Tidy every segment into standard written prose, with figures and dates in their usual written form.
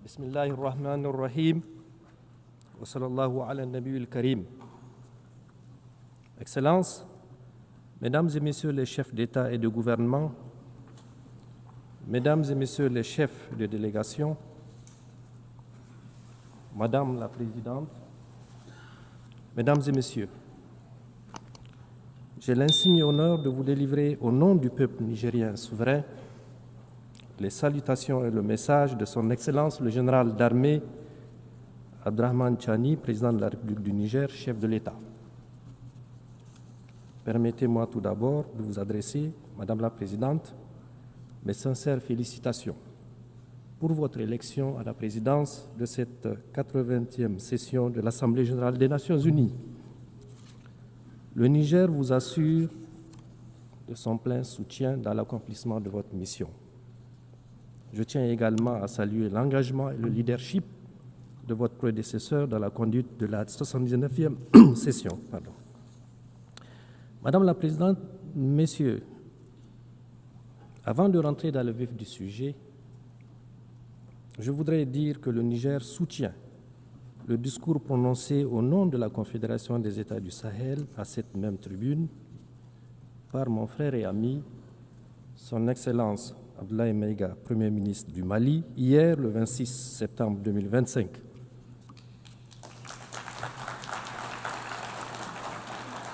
Bismillahirrahmanirrahim. Wa sallallahu ala nabiyil karim. Excellences, Mesdames et Messieurs les chefs d'État et de gouvernement, Mesdames et Messieurs les chefs de délégation, Madame la Présidente, Mesdames et Messieurs, j'ai l'insigne honneur de vous délivrer au nom du peuple nigérien souverain les salutations et le message de son Excellence le général d'armée Abdrahmane Tchani, président de la République du Niger, chef de l'État. Permettez-moi tout d'abord de vous adresser, Madame la Présidente, mes sincères félicitations pour votre élection à la présidence de cette 80e session de l'Assemblée générale des Nations unies. Le Niger vous assure de son plein soutien dans l'accomplissement de votre mission. Je tiens également à saluer l'engagement et le leadership de votre prédécesseur dans la conduite de la 79e session. Madame la Présidente, Messieurs, avant de rentrer dans le vif du sujet, je voudrais dire que le Niger soutient le discours prononcé au nom de la Confédération des États du Sahel à cette même tribune par mon frère et ami, son Excellence Abdoulaye Maïga, Premier ministre du Mali, hier, le 26 septembre 2025.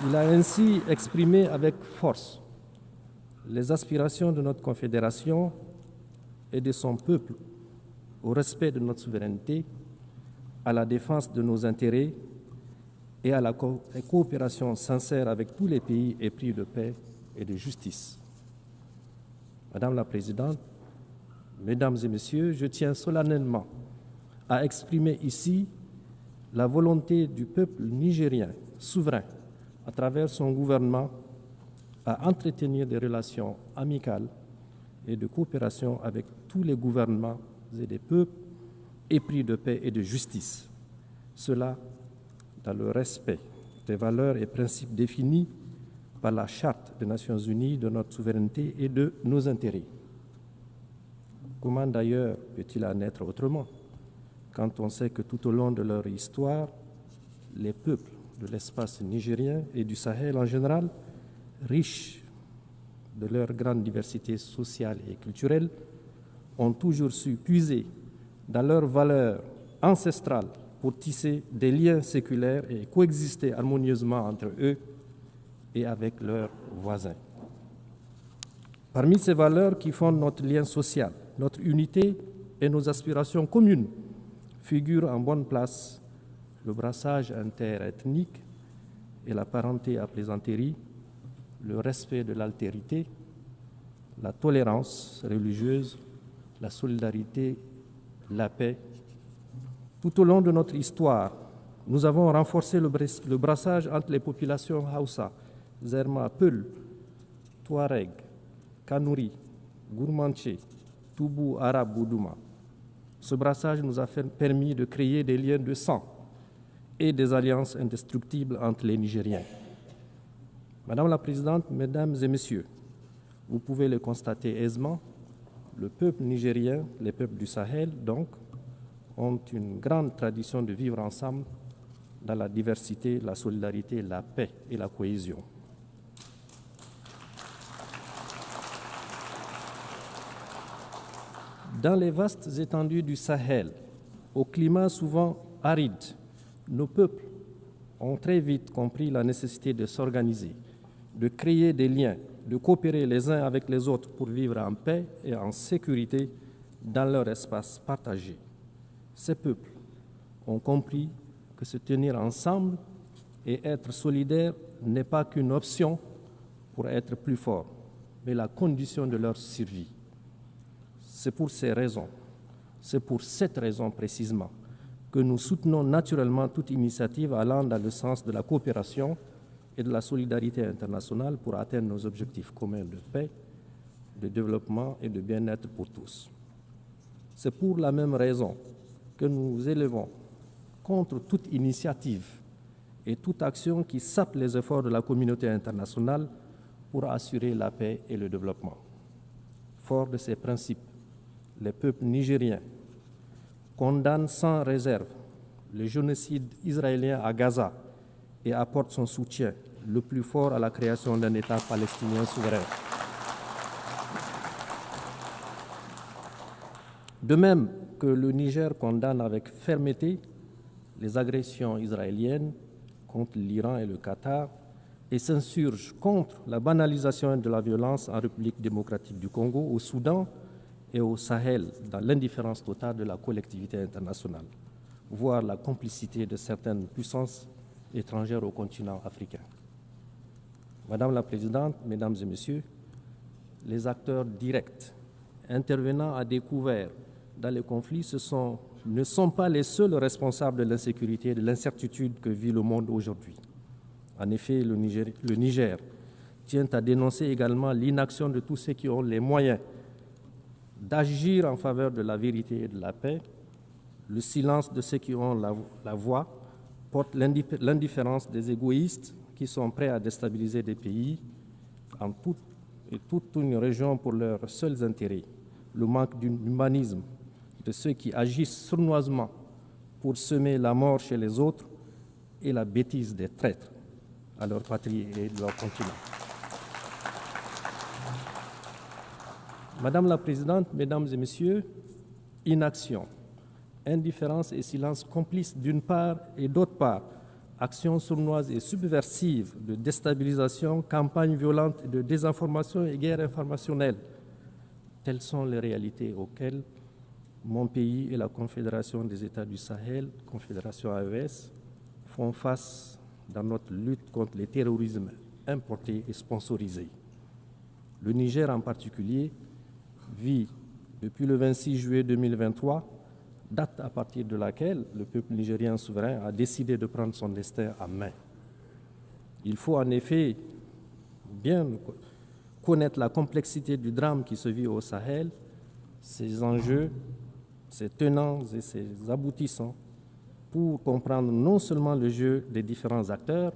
Il a ainsi exprimé avec force les aspirations de notre Confédération et de son peuple au respect de notre souveraineté, à la défense de nos intérêts et à la coopération sincère avec tous les pays épris de paix et de justice. Madame la Présidente, Mesdames et Messieurs, je tiens solennellement à exprimer ici la volonté du peuple nigérien souverain, à travers son gouvernement, à entretenir des relations amicales et de coopération avec tous les gouvernements et des peuples épris de paix et de justice. Cela dans le respect des valeurs et principes définis par la Charte des Nations Unies de notre souveraineté et de nos intérêts. Comment d'ailleurs peut-il en être autrement quand on sait que tout au long de leur histoire, les peuples de l'espace nigérien et du Sahel en général, riches de leur grande diversité sociale et culturelle, ont toujours su puiser dans leurs valeurs ancestrales pour tisser des liens séculaires et coexister harmonieusement entre eux et avec leurs voisins. Parmi ces valeurs qui fondent notre lien social, notre unité et nos aspirations communes figurent en bonne place le brassage interethnique et la parenté à plaisanterie, le respect de l'altérité, la tolérance religieuse, la solidarité, la paix. Tout au long de notre histoire, nous avons renforcé le brassage entre les populations Hausa, Zerma, Peul, Touareg, Kanouri, Gourmanché, Toubou, Arabe, Boudouma. Ce brassage nous a permis de créer des liens de sang et des alliances indestructibles entre les Nigériens. Madame la Présidente, Mesdames et Messieurs, vous pouvez le constater aisément, le peuple nigérien, les peuples du Sahel, donc, ont une grande tradition de vivre ensemble dans la diversité, la solidarité, la paix et la cohésion. Dans les vastes étendues du Sahel, au climat souvent aride, nos peuples ont très vite compris la nécessité de s'organiser, de créer des liens, de coopérer les uns avec les autres pour vivre en paix et en sécurité dans leur espace partagé. Ces peuples ont compris que se tenir ensemble et être solidaires n'est pas qu'une option pour être plus fort, mais la condition de leur survie. C'est pour cette raison précisément, que nous soutenons naturellement toute initiative allant dans le sens de la coopération et de la solidarité internationale pour atteindre nos objectifs communs de paix, de développement et de bien-être pour tous. C'est pour la même raison que nous élevons contre toute initiative et toute action qui sape les efforts de la communauté internationale pour assurer la paix et le développement. Fort de ces principes, les peuples nigériens condamne sans réserve le génocide israélien à Gaza et apporte son soutien le plus fort à la création d'un État palestinien souverain. De même que le Niger condamne avec fermeté les agressions israéliennes contre l'Iran et le Qatar et s'insurge contre la banalisation de la violence en République démocratique du Congo, au Soudan et au Sahel, dans l'indifférence totale de la collectivité internationale, voire la complicité de certaines puissances étrangères au continent africain. Madame la Présidente, Mesdames et Messieurs, les acteurs directs intervenant à découvert dans les conflits ne sont pas les seuls responsables de l'insécurité et de l'incertitude que vit le monde aujourd'hui. En effet, le Niger tient à dénoncer également l'inaction de tous ceux qui ont les moyens d'agir en faveur de la vérité et de la paix. Le silence de ceux qui ont la voix porte l'indifférence des égoïstes qui sont prêts à déstabiliser des pays en toute une région pour leurs seuls intérêts. Le manque d'humanisme de ceux qui agissent sournoisement pour semer la mort chez les autres et la bêtise des traîtres à leur patrie et leur continent. Madame la Présidente, Mesdames et Messieurs, inaction, indifférence et silence complices d'une part et d'autre part, actions sournoises et subversives de déstabilisation, campagnes violentes de désinformation et guerre informationnelle. Telles sont les réalités auxquelles mon pays et la Confédération des États du Sahel, Confédération AES, font face dans notre lutte contre les terrorismes importés et sponsorisés. Le Niger en particulier vit depuis le 26 juillet 2023, date à partir de laquelle le peuple nigérien souverain a décidé de prendre son destin en main. Il faut en effet bien connaître la complexité du drame qui se vit au Sahel, ses enjeux, ses tenants et ses aboutissants, pour comprendre non seulement le jeu des différents acteurs,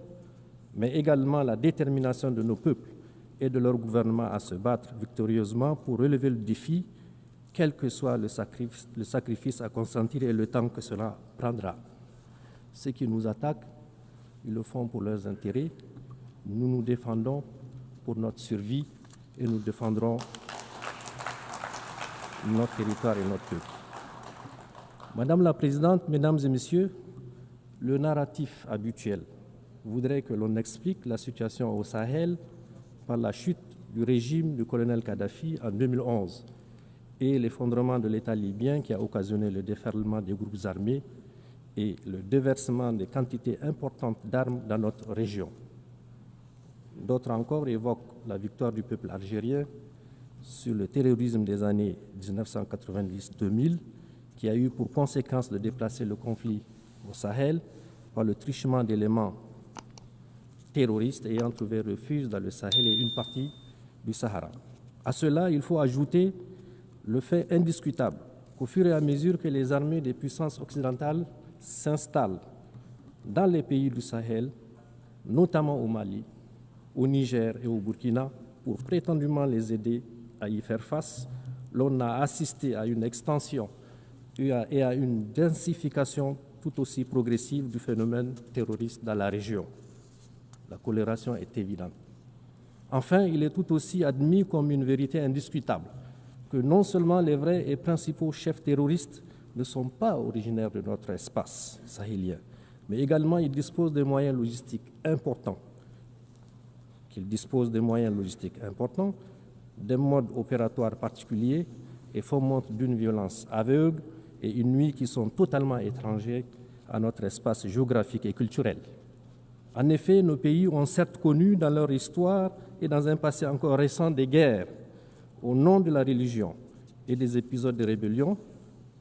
mais également la détermination de nos peuples et de leur gouvernement à se battre victorieusement pour relever le défi, quel que soit le sacrifice à consentir et le temps que cela prendra. Ceux qui nous attaquent, ils le font pour leurs intérêts. Nous nous défendons pour notre survie et nous défendrons notre territoire et notre peuple. Madame la Présidente, Mesdames et Messieurs, le narratif habituel voudrait que l'on explique la situation au Sahel par la chute du régime du colonel Kadhafi en 2011 et l'effondrement de l'État libyen qui a occasionné le déferlement des groupes armés et le déversement de quantités importantes d'armes dans notre région. D'autres encore évoquent la victoire du peuple algérien sur le terrorisme des années 1990-2000 qui a eu pour conséquence de déplacer le conflit au Sahel par le truchement d'éléments terroristes ayant trouvé refuge dans le Sahel et une partie du Sahara. À cela, il faut ajouter le fait indiscutable qu'au fur et à mesure que les armées des puissances occidentales s'installent dans les pays du Sahel, notamment au Mali, au Niger et au Burkina, pour prétendument les aider à y faire face, l'on a assisté à une extension et à une densification tout aussi progressive du phénomène terroriste dans la région. La corrélation est évidente. Enfin, il est tout aussi admis comme une vérité indiscutable que non seulement les vrais et principaux chefs terroristes ne sont pas originaires de notre espace sahélien, mais également ils disposent de moyens logistiques importants, des modes opératoires particuliers et fomentent d'une violence aveugle et une nuit qui sont totalement étrangers à notre espace géographique et culturel. En effet, nos pays ont certes connu dans leur histoire et dans un passé encore récent des guerres au nom de la religion et des épisodes de rébellion,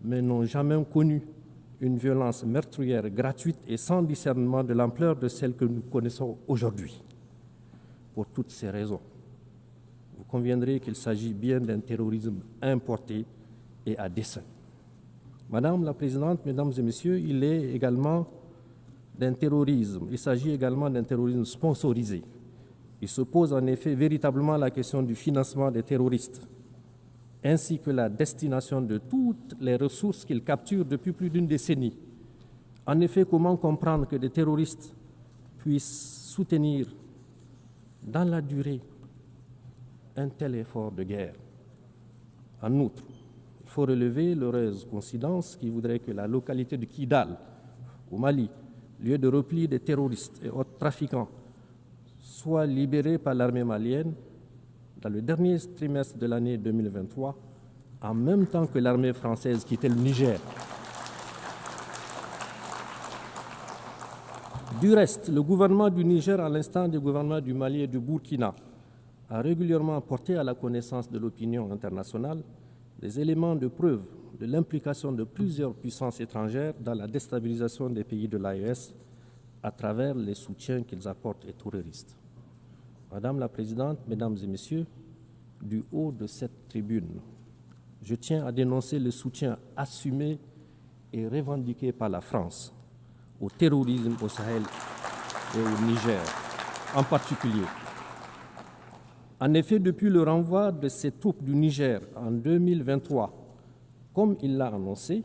mais n'ont jamais connu une violence meurtrière gratuite et sans discernement de l'ampleur de celle que nous connaissons aujourd'hui. Pour toutes ces raisons, vous conviendrez qu'il s'agit bien d'un terrorisme importé et à dessein. Madame la Présidente, Mesdames et Messieurs, il s'agit également d'un terrorisme sponsorisé. Il se pose en effet véritablement la question du financement des terroristes. ainsi que la destination de toutes les ressources qu'ils capturent depuis plus d'une décennie. En effet, comment comprendre que des terroristes puissent soutenir dans la durée un tel effort de guerre? En outre, il faut relever l'heureuse coïncidence qui voudrait que la localité de Kidal, au Mali, lieu de repli des terroristes et autres trafiquants, soit libérée par l'armée malienne dans le dernier trimestre de l'année 2023, en même temps que l'armée française quittait le Niger. Du reste, le gouvernement du Niger, à l'instar du gouvernement du Mali et du Burkina, a régulièrement porté à la connaissance de l'opinion internationale des éléments de preuve de l'implication de plusieurs puissances étrangères dans la déstabilisation des pays de l'AES à travers les soutiens qu'ils apportent aux terroristes. Madame la Présidente, Mesdames et Messieurs, du haut de cette tribune, je tiens à dénoncer le soutien assumé et revendiqué par la France au terrorisme au Sahel et au Niger en particulier. En effet, depuis le renvoi de ces troupes du Niger en 2023, comme il l'a annoncé,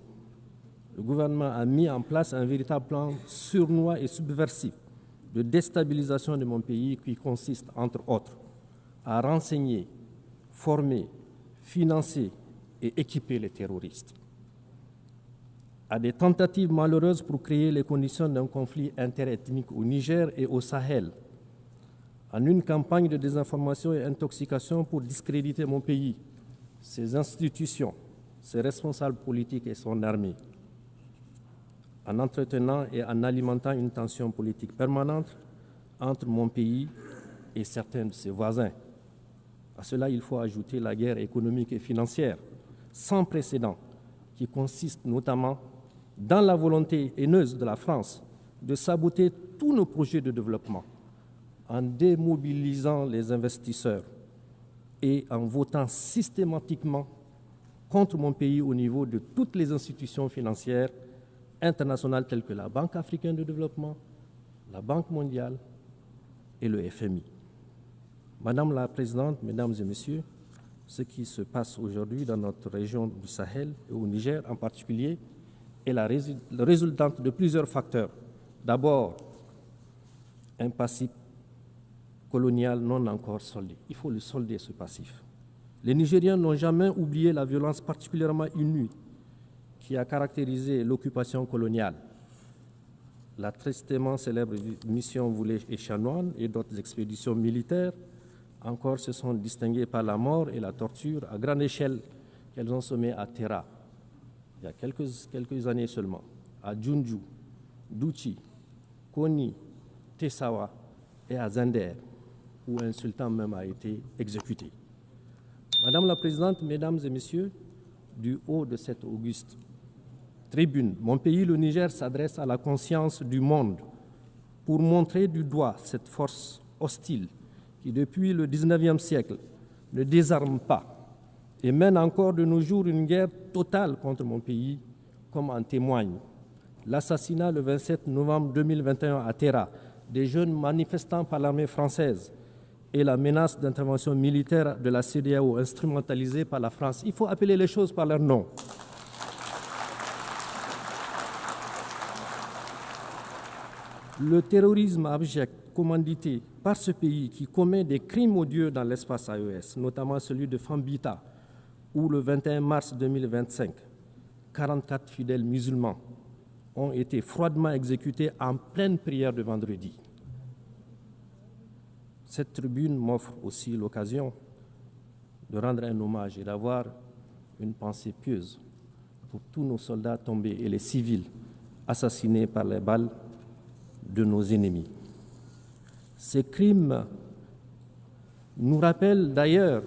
le gouvernement a mis en place un véritable plan sournois et subversif de déstabilisation de mon pays qui consiste, entre autres, à renseigner, former, financer et équiper les terroristes, à des tentatives malheureuses pour créer les conditions d'un conflit interethnique au Niger et au Sahel, en une campagne de désinformation et intoxication pour discréditer mon pays, ses institutions, ses responsables politiques et son armée, en entretenant et en alimentant une tension politique permanente entre mon pays et certains de ses voisins. À cela, il faut ajouter la guerre économique et financière sans précédent qui consiste notamment dans la volonté haineuse de la France de saboter tous nos projets de développement en démobilisant les investisseurs et en votant systématiquement contre mon pays au niveau de toutes les institutions financières internationales telles que la Banque africaine de développement, la Banque mondiale et le FMI. Madame la Présidente, Mesdames et Messieurs, ce qui se passe aujourd'hui dans notre région du Sahel et au Niger en particulier est la résultante de plusieurs facteurs. D'abord, un passif colonial non encore soldé. Il faut le solder, ce passif. Les Nigériens n'ont jamais oublié la violence particulièrement inouïe qui a caractérisé l'occupation coloniale. La tristement célèbre mission Voulet et Chanoine et d'autres expéditions militaires encore se sont distinguées par la mort et la torture à grande échelle qu'elles ont semées à Terra, il y a quelques années seulement, à Djoundjou, Douchi, Koni, Tessawa et à Zender, où un sultan même a été exécuté. Madame la Présidente, Mesdames et Messieurs, du haut de cette auguste tribune, mon pays, le Niger, s'adresse à la conscience du monde pour montrer du doigt cette force hostile qui, depuis le XIXe siècle, ne désarme pas et mène encore de nos jours une guerre totale contre mon pays, comme en témoigne l'assassinat le 27 novembre 2021 à Terra des jeunes manifestants par l'armée française et la menace d'intervention militaire de la CEDEAO instrumentalisée par la France. Il faut appeler les choses par leur nom. Le terrorisme abject commandité par ce pays qui commet des crimes odieux dans l'espace AES, notamment celui de Fambita, où le 21 mars 2025, 44 fidèles musulmans ont été froidement exécutés en pleine prière de vendredi. Cette tribune m'offre aussi l'occasion de rendre un hommage et d'avoir une pensée pieuse pour tous nos soldats tombés et les civils assassinés par les balles de nos ennemis. Ces crimes nous rappellent d'ailleurs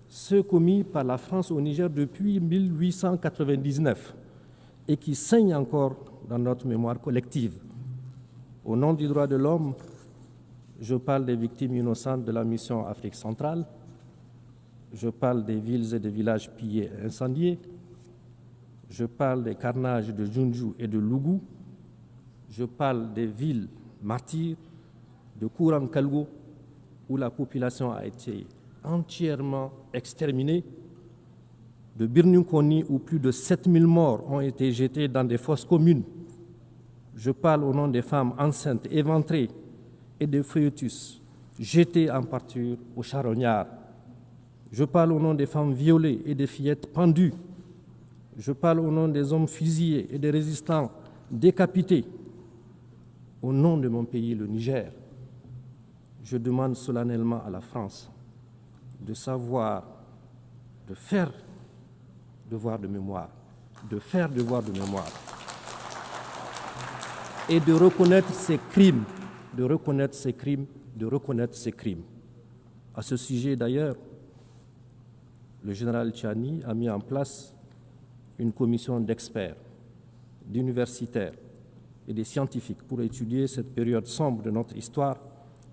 ceux commis par la France au Niger depuis 1899 et qui saignent encore dans notre mémoire collective. Au nom du droit de l'homme, je parle des victimes innocentes de la mission Afrique centrale, je parle des villes et des villages pillés et incendiés, je parle des carnages de Djoundjou et de Lougou, je parle des villes martyrs de Kouran-Kalgo, où la population a été entièrement exterminée, de Birnukoni où plus de 7000 morts ont été jetés dans des fosses communes. Je parle au nom des femmes enceintes, éventrées et des fœtus jetés en pâture aux charognards. Je parle au nom des femmes violées et des fillettes pendues. Je parle au nom des hommes fusillés et des résistants décapités. Au nom de mon pays, le Niger, je demande solennellement à la France de savoir, de faire devoir de mémoire, de faire devoir de mémoire et de reconnaître ses crimes, de reconnaître ses crimes, de reconnaître ses crimes. À ce sujet, d'ailleurs, le général Tchani a mis en place une commission d'experts, d'universitaires et de scientifiques pour étudier cette période sombre de notre histoire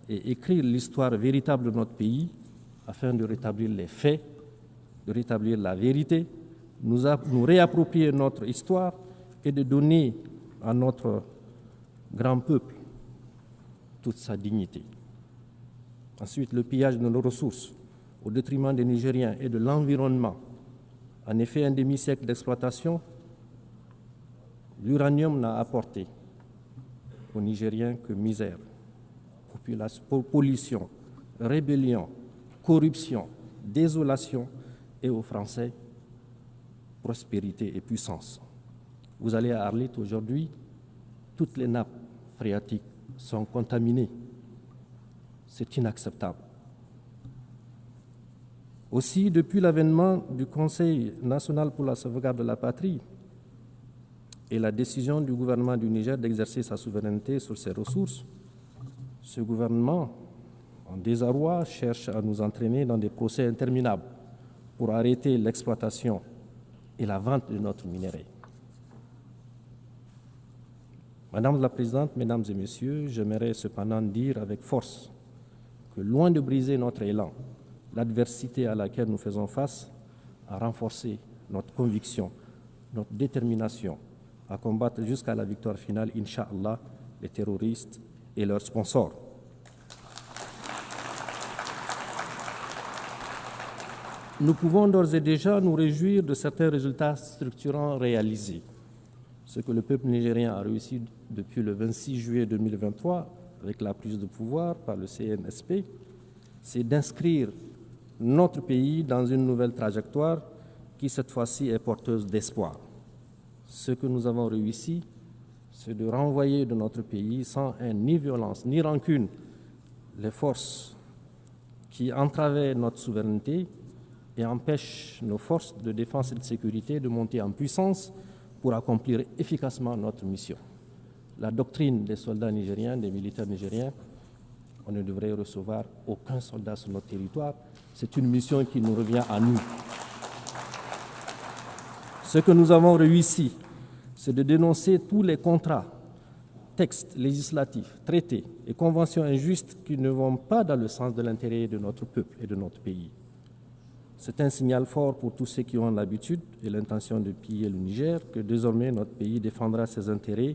et écrire l'histoire véritable de notre pays afin de rétablir les faits, de rétablir la vérité, nous réapproprier notre histoire et de donner à notre grand peuple toute sa dignité. Ensuite, le pillage de nos ressources au détriment des Nigériens et de l'environnement. En effet, un demi-siècle d'exploitation, l'uranium n'a apporté aux Nigériens que misère, pollution, rébellion, corruption, désolation et aux Français, prospérité et puissance. Vous allez à Arlit aujourd'hui, toutes les nappes phréatiques sont contaminées. C'est inacceptable. Aussi, depuis l'avènement du Conseil national pour la sauvegarde de la patrie et la décision du gouvernement du Niger d'exercer sa souveraineté sur ses ressources, ce gouvernement, en désarroi, cherche à nous entraîner dans des procès interminables pour arrêter l'exploitation et la vente de notre minerai. Madame la Présidente, Mesdames et Messieurs, j'aimerais cependant dire avec force que loin de briser notre élan, l'adversité à laquelle nous faisons face a renforcé notre conviction, notre détermination à combattre jusqu'à la victoire finale, Inch'Allah, les terroristes et leurs sponsors. Nous pouvons d'ores et déjà nous réjouir de certains résultats structurants réalisés. Ce que le peuple nigérien a réussi depuis le 26 juillet 2023 avec la prise de pouvoir par le CNSP, c'est d'inscrire notre pays dans une nouvelle trajectoire qui, cette fois-ci, est porteuse d'espoir. Ce que nous avons réussi, c'est de renvoyer de notre pays, sans haine, ni violence, ni rancune, les forces qui entravaient notre souveraineté et empêchent nos forces de défense et de sécurité de monter en puissance pour accomplir efficacement notre mission. La doctrine des soldats nigériens, des militaires nigériens, on ne devrait recevoir aucun soldat sur notre territoire. C'est une mission qui nous revient à nous. Ce que nous avons réussi, c'est de dénoncer tous les contrats, textes législatifs, traités et conventions injustes qui ne vont pas dans le sens de l'intérêt de notre peuple et de notre pays. C'est un signal fort pour tous ceux qui ont l'habitude et l'intention de piller le Niger que désormais notre pays défendra ses intérêts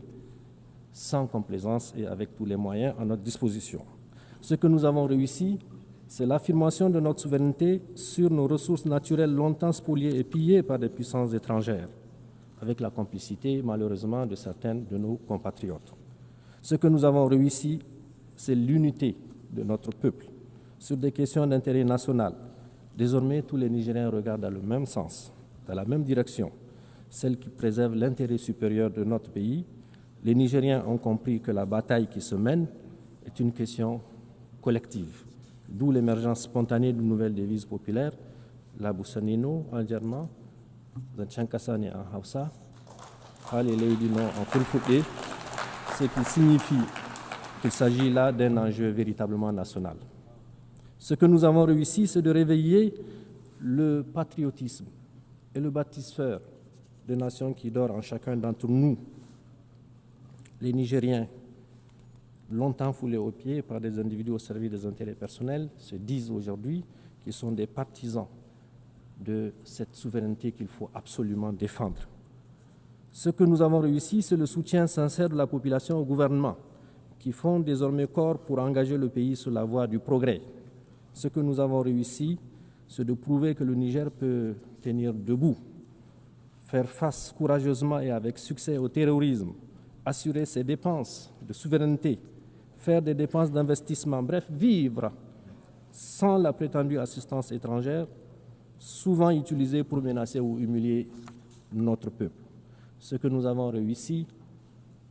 sans complaisance et avec tous les moyens à notre disposition. Ce que nous avons réussi, c'est l'affirmation de notre souveraineté sur nos ressources naturelles longtemps spoliées et pillées par des puissances étrangères, avec la complicité, malheureusement, de certains de nos compatriotes. Ce que nous avons réussi, c'est l'unité de notre peuple sur des questions d'intérêt national. Désormais, tous les Nigériens regardent dans le même sens, dans la même direction, celle qui préserve l'intérêt supérieur de notre pays. Les Nigériens ont compris que la bataille qui se mène est une question collective, d'où l'émergence spontanée d'une nouvelle devise populaire, la Boussanino en germain, Zanchankasane en Hausa, Halelédino en Fulfoué, ce qui signifie qu'il s'agit là d'un enjeu véritablement national. Ce que nous avons réussi, c'est de réveiller le patriotisme et le bâtisseur de nations qui dort en chacun d'entre nous. Les Nigériens, longtemps foulés aux pieds par des individus au service des intérêts personnels, se disent aujourd'hui qu'ils sont des partisans de cette souveraineté qu'il faut absolument défendre. Ce que nous avons réussi, c'est le soutien sincère de la population au gouvernement, qui font désormais corps pour engager le pays sur la voie du progrès. Ce que nous avons réussi, c'est de prouver que le Niger peut tenir debout, faire face courageusement et avec succès au terrorisme, assurer ses dépenses de souveraineté, faire des dépenses d'investissement, bref, vivre sans la prétendue assistance étrangère, souvent utilisée pour menacer ou humilier notre peuple. Ce que nous avons réussi,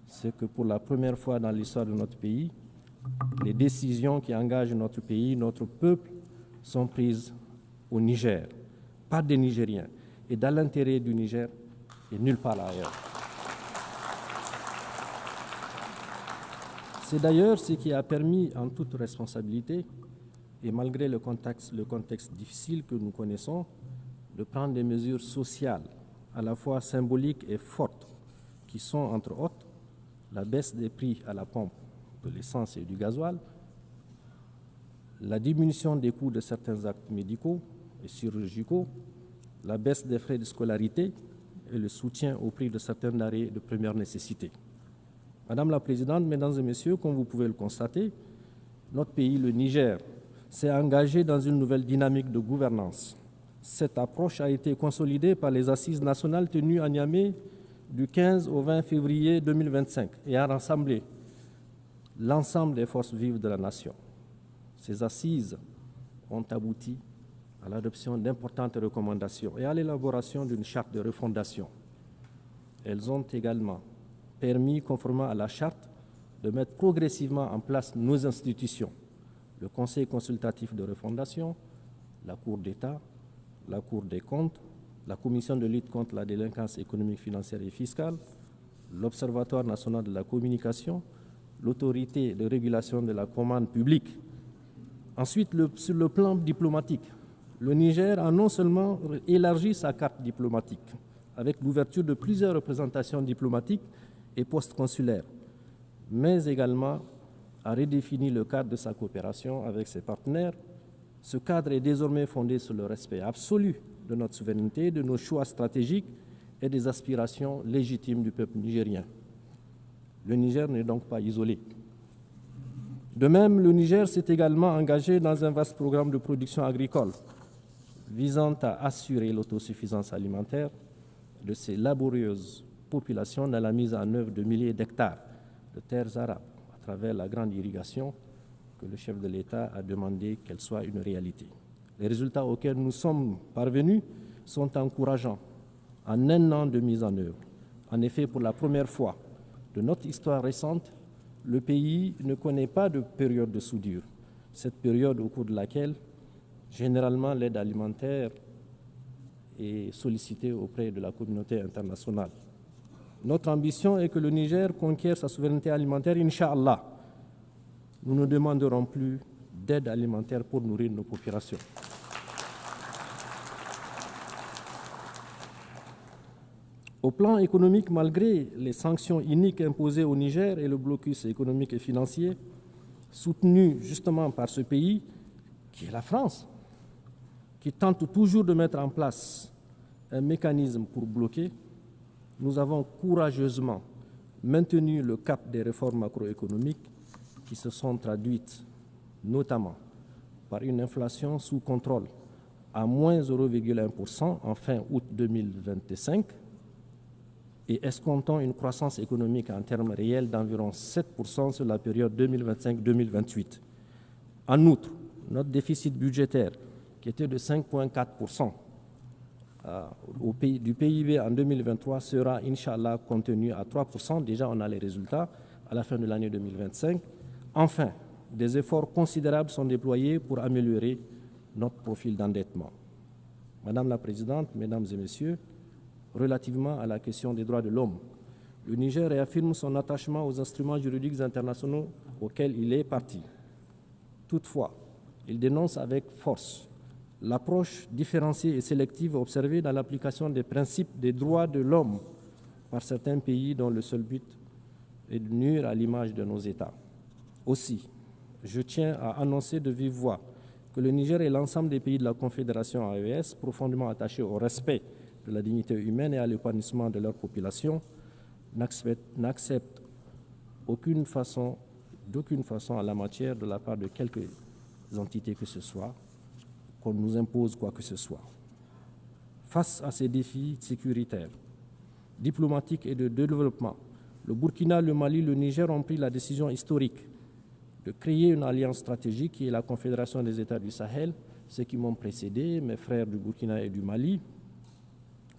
c'est que pour la première fois dans l'histoire de notre pays, les décisions qui engagent notre pays, notre peuple, sont prises au Niger, par des Nigériens, et dans l'intérêt du Niger et nulle part ailleurs. C'est d'ailleurs ce qui a permis, en toute responsabilité, et malgré le contexte difficile que nous connaissons, de prendre des mesures sociales, à la fois symboliques et fortes, qui sont, entre autres, la baisse des prix à la pompe de l'essence et du gasoil, la diminution des coûts de certains actes médicaux et chirurgicaux, la baisse des frais de scolarité et le soutien au prix de certains denrées de première nécessité. Madame la Présidente, Mesdames et Messieurs, comme vous pouvez le constater, notre pays, le Niger, s'est engagé dans une nouvelle dynamique de gouvernance. Cette approche a été consolidée par les assises nationales tenues à Niamey du 15 au 20 février 2025 et a rassemblé l'ensemble des forces vives de la nation. Ces assises ont abouti à l'adoption d'importantes recommandations et à l'élaboration d'une charte de refondation. Elles ont également permis, conformément à la charte, de mettre progressivement en place nos institutions, le Conseil consultatif de refondation, la Cour d'État, la Cour des comptes, la Commission de lutte contre la délinquance économique, financière et fiscale, l'Observatoire national de la communication, l'Autorité de régulation de la commande publique. Ensuite, sur le plan diplomatique, le Niger a non seulement élargi sa carte diplomatique avec l'ouverture de plusieurs représentations diplomatiques et postes consulaires, mais également a redéfini le cadre de sa coopération avec ses partenaires. Ce cadre est désormais fondé sur le respect absolu de notre souveraineté, de nos choix stratégiques et des aspirations légitimes du peuple nigérien. Le Niger n'est donc pas isolé. De même, le Niger s'est également engagé dans un vaste programme de production agricole visant à assurer l'autosuffisance alimentaire de ces laborieuses populations dans la mise en œuvre de milliers d'hectares de terres arables à travers la grande irrigation que le chef de l'État a demandé qu'elle soit une réalité. Les résultats auxquels nous sommes parvenus sont encourageants en un an de mise en œuvre. En effet, pour la première fois de notre histoire récente, le pays ne connaît pas de période de soudure. Cette période au cours de laquelle, généralement, l'aide alimentaire est sollicitée auprès de la communauté internationale. Notre ambition est que le Niger conquiert sa souveraineté alimentaire, Inch'Allah. Nous ne demanderons plus d'aide alimentaire pour nourrir nos populations. Au plan économique, malgré les sanctions iniques imposées au Niger et le blocus économique et financier, soutenu justement par ce pays, qui est la France, qui tente toujours de mettre en place un mécanisme pour bloquer, nous avons courageusement maintenu le cap des réformes macroéconomiques qui se sont traduites notamment par une inflation sous contrôle à moins 0,1% en fin août 2025 et escomptant une croissance économique en termes réels d'environ 7% sur la période 2025-2028. En outre, notre déficit budgétaire, qui était de 5,4% du PIB en 2023, sera, Inch'Allah, contenu à 3%. Déjà, on a les résultats à la fin de l'année 2025. Enfin, des efforts considérables sont déployés pour améliorer notre profil d'endettement. Madame la Présidente, Mesdames et Messieurs, relativement à la question des droits de l'homme, le Niger réaffirme son attachement aux instruments juridiques internationaux auxquels il est partie. Toutefois, il dénonce avec force l'approche différenciée et sélective observée dans l'application des principes des droits de l'homme par certains pays dont le seul but est de nuire à l'image de nos États. Aussi, je tiens à annoncer de vive voix que le Niger et l'ensemble des pays de la Confédération AES, profondément attachés au respect de la dignité humaine et à l'épanouissement de leur population, n'acceptent d'aucune façon en la matière de la part de quelques entités que ce soit, qu'on nous impose quoi que ce soit. Face à ces défis sécuritaires, diplomatiques et de développement, le Burkina, le Mali, le Niger ont pris la décision historique de créer une alliance stratégique qui est la Confédération des États du Sahel. Ceux qui m'ont précédé, mes frères du Burkina et du Mali,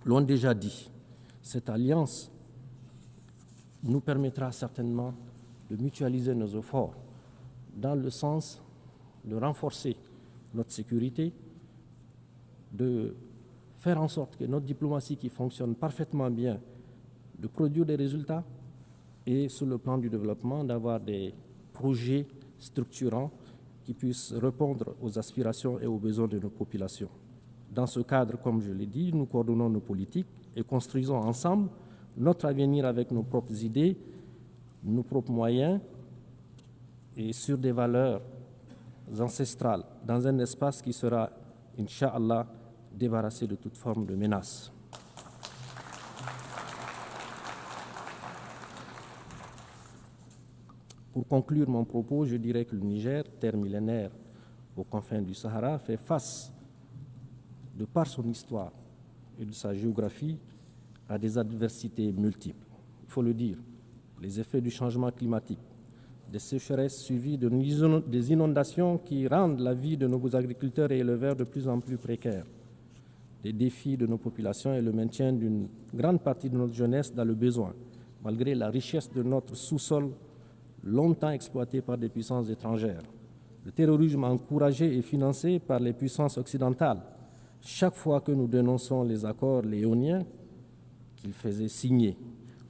l'ont déjà dit. Cette alliance nous permettra certainement de mutualiser nos efforts dans le sens de renforcer notre sécurité, de faire en sorte que notre diplomatie qui fonctionne parfaitement bien, de produire des résultats et sur le plan du développement, d'avoir des projets structurants qui puissent répondre aux aspirations et aux besoins de nos populations. Dans ce cadre, comme je l'ai dit, nous coordonnons nos politiques et construisons ensemble notre avenir avec nos propres idées, nos propres moyens et sur des valeurs ancestrales, dans un espace qui sera, Inch'Allah, débarrassé de toute forme de menace. Pour conclure mon propos, je dirais que le Niger, terre millénaire aux confins du Sahara, fait face, de par son histoire et de sa géographie, à des adversités multiples. Il faut le dire, les effets du changement climatique, des sécheresses suivies des inondations qui rendent la vie de nos agriculteurs et éleveurs de plus en plus précaire, des défis de nos populations et le maintien d'une grande partie de notre jeunesse dans le besoin, malgré la richesse de notre sous-sol longtemps exploité par des puissances étrangères. Le terrorisme encouragé et financé par les puissances occidentales. Chaque fois que nous dénonçons les accords léoniens qu'ils faisaient signer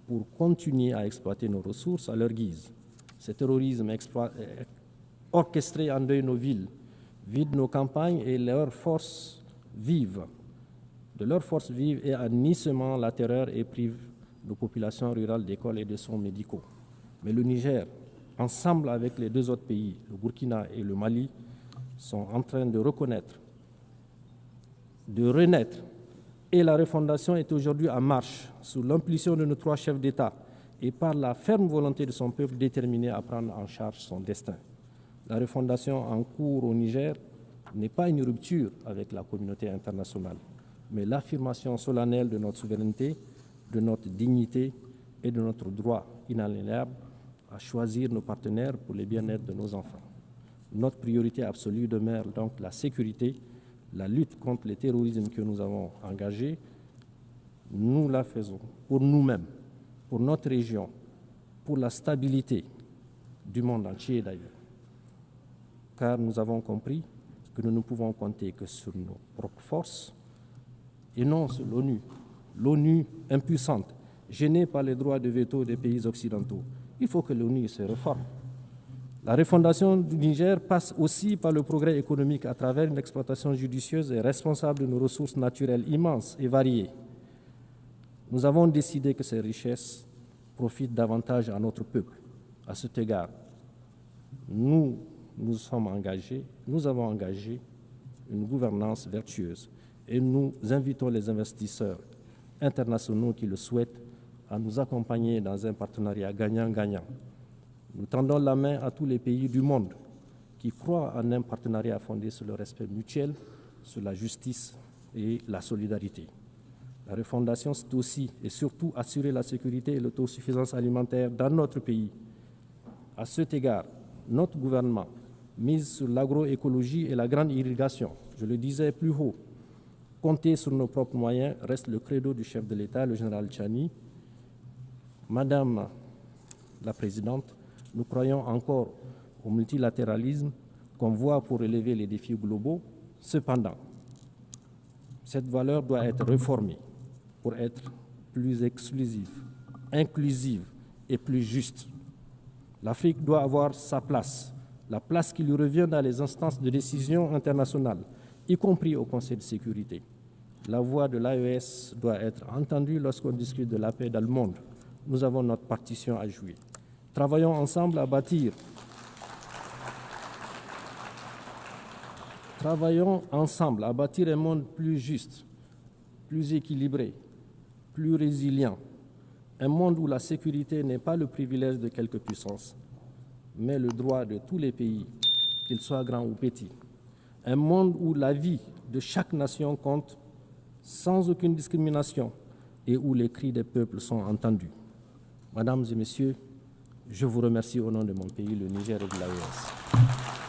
pour continuer à exploiter nos ressources à leur guise. Ce terrorisme orchestré endeuille nos villes, vide nos campagnes et leurs forces vives. De leurs forces vives et en semant la terreur et prive nos populations rurales d'écoles et de soins médicaux. Mais le Niger, ensemble avec les deux autres pays, le Burkina et le Mali, sont en train de reconnaître, de renaître. Et la refondation est aujourd'hui en marche, sous l'impulsion de nos trois chefs d'État et par la ferme volonté de son peuple déterminé à prendre en charge son destin. La refondation en cours au Niger n'est pas une rupture avec la communauté internationale, mais l'affirmation solennelle de notre souveraineté, de notre dignité et de notre droit inaliénable à choisir nos partenaires pour le bien-être de nos enfants. Notre priorité absolue demeure donc la sécurité, la lutte contre le terrorisme que nous avons engagé. Nous la faisons pour nous-mêmes, pour notre région, pour la stabilité du monde entier d'ailleurs. Car nous avons compris que nous ne pouvons compter que sur nos propres forces et non sur l'ONU. L'ONU impuissante, gênée par les droits de veto des pays occidentaux. Il faut que l'ONU se réforme. La refondation du Niger passe aussi par le progrès économique à travers une exploitation judicieuse et responsable de nos ressources naturelles immenses et variées. Nous avons décidé que ces richesses profitent davantage à notre peuple. À cet égard, nous avons engagé une gouvernance vertueuse et nous invitons les investisseurs internationaux qui le souhaitent à nous accompagner dans un partenariat gagnant-gagnant. Nous tendons la main à tous les pays du monde qui croient en un partenariat fondé sur le respect mutuel, sur la justice et la solidarité. La refondation, c'est aussi et surtout assurer la sécurité et l'autosuffisance alimentaire dans notre pays. À cet égard, notre gouvernement mise sur l'agroécologie et la grande irrigation. Je le disais plus haut, compter sur nos propres moyens reste le credo du chef de l'État, le général Tchani. Madame la Présidente, nous croyons encore au multilatéralisme comme voie pour relever les défis globaux. Cependant, cette valeur doit être réformée pour être plus exclusive, inclusive et plus juste. L'Afrique doit avoir sa place, la place qui lui revient dans les instances de décision internationales, y compris au Conseil de sécurité. La voix de l'AES doit être entendue lorsqu'on discute de la paix dans le monde. Nous avons notre partition à jouer. Travaillons ensemble à bâtir. Travaillons ensemble à bâtir un monde plus juste, plus équilibré, plus résilient. Un monde où la sécurité n'est pas le privilège de quelques puissances, mais le droit de tous les pays, qu'ils soient grands ou petits. Un monde où la vie de chaque nation compte sans aucune discrimination et où les cris des peuples sont entendus. Mesdames et Messieurs, je vous remercie au nom de mon pays, le Niger et de l'AES.